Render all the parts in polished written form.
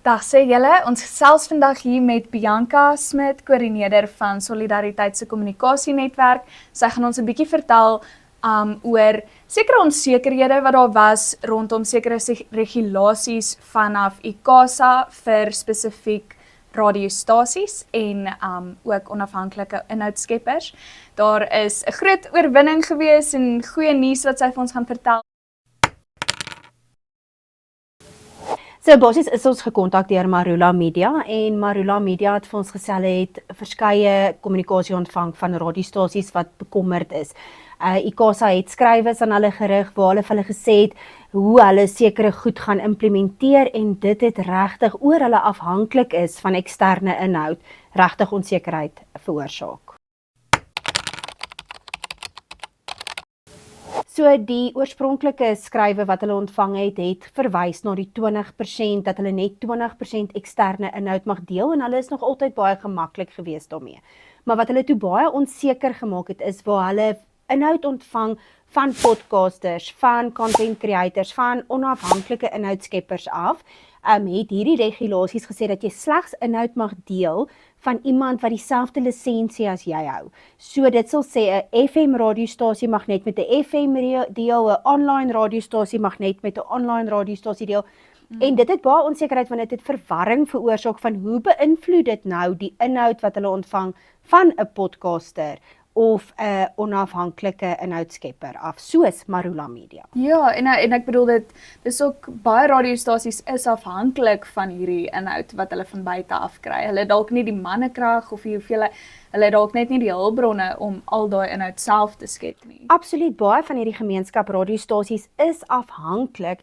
Dag sê julle, ons gesels vandag hier met Bianca Smit, koördineerder van Solidariteit se kommunikasienetwerk. Sy gaan ons 'n bietjie vertel oor sekere onsekerhede wat daar was rondom sekere regulasies vanaf ICASA vir spesifiek radiostasies en ook onafhanklike inhoudskeppers. Daar is 'n groot oorwinning gewees en goeie nuus wat sy vir ons gaan vertel. So basies is ons gekontak deur Marula Media en Marula Media het vir ons gesê hulle het verskeie kommunikasie ontvang van radiostasies wat bekommerd is. ICASA het skrywes aan hulle gerig waar hulle vir hulle gesê het hoe hulle sekere goed gaan implementeer en dit het regtig oor hulle afhanklik is van eksterne inhoud, regtig onsekerheid veroorsaak. So die oorspronklike skrywe wat hulle ontvang het verwys na die 20%, dat hulle net 20% eksterne inhoud mag deel en hulle is nog altyd baie gemaklik geweest daarmee. Maar wat hulle toe baie onseker gemaak het is waar hulle inhoud ontvang van podcasters, van content creators, van onafhanklike inhoudskeppers af, het hierdie regulasies gesê dat jy slegs inhoud mag deel van iemand wat dieselfde lisensie as jy hou. So dit sal sê 'n FM radiostasie mag net met 'n FM deel, 'n online radiostasie mag net met 'n online radiostasie deel. En dit het baie onsekerheid want dit het verwarring veroorsaak van hoe beïnvloed dit nou die inhoud wat hulle ontvang van 'n podcaster of 'n onafhanklike inhoudskepper af, soos Marula Media. Ja, en ek bedoel dis ook baie radiostasies is afhanklik van hierdie inhoud wat hulle van buite af kry. Hulle dalk nie die mannekrag of hulle dalk net nie die hulpbronne om al daai inhoud self te skep nie. Absoluut, baie van hierdie gemeenskap radiostasies is afhanklik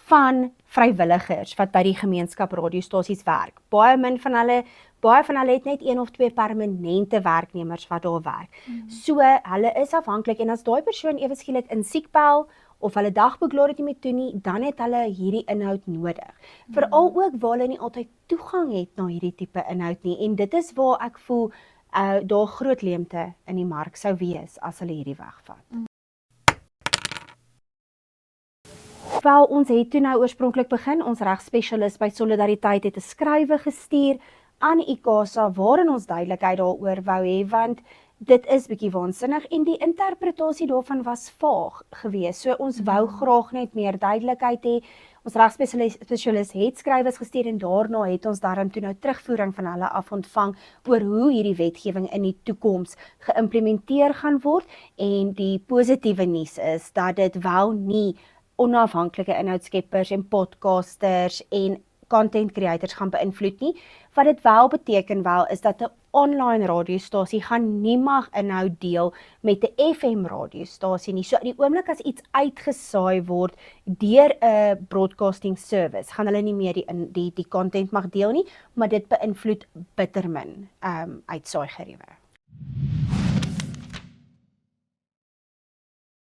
van vrywilligers wat by die gemeenskap radiostasies werk. Baie van hulle het net 1 of 2 permanente werknemers wat daar werk. So hulle is afhanklik en as daai persoon ewe skielik in siekbel of hulle dagbeklaar het nie meer toe nie, dan het hulle hierdie inhoud nodig. Veral ook waar hulle nie altyd toegang het na hierdie tipe inhoud nie en dit is waar ek voel daar groot leemte in die mark sou wees as hulle hierdie wegvat. Wel, ons het toe nou oorspronklik begin, ons regsspesialis by Solidariteit het 'n skrywe gestuur aan ICASA waarin ons duidelikheid daaroor wou hê, want dit is bietjie waansinnig en die interpretasie daarvan was vaag geweest. So ons wou graag net meer duidelikheid hê. Ons regsspesialis het skrywes gestuur en daarna het ons daarom toe nou terugvoering van hulle af ontvang oor hoe hierdie wetgewing in die toekoms geïmplementeer gaan word en die positiewe nuus is dat dit wel nie onafhanklike inhoudskeppers en podcasters en content creators gaan beïnvloed nie. Wat dit wel beteken is dat 'n online radiostasie gaan nie mag inhoud deel met 'n FM radiostasie nie. So die oomblik as iets uitgesaai word deur 'n broadcasting service, gaan hulle nie meer die content mag deel nie, maar dit beïnvloed bitter min uitsaaigeriewe.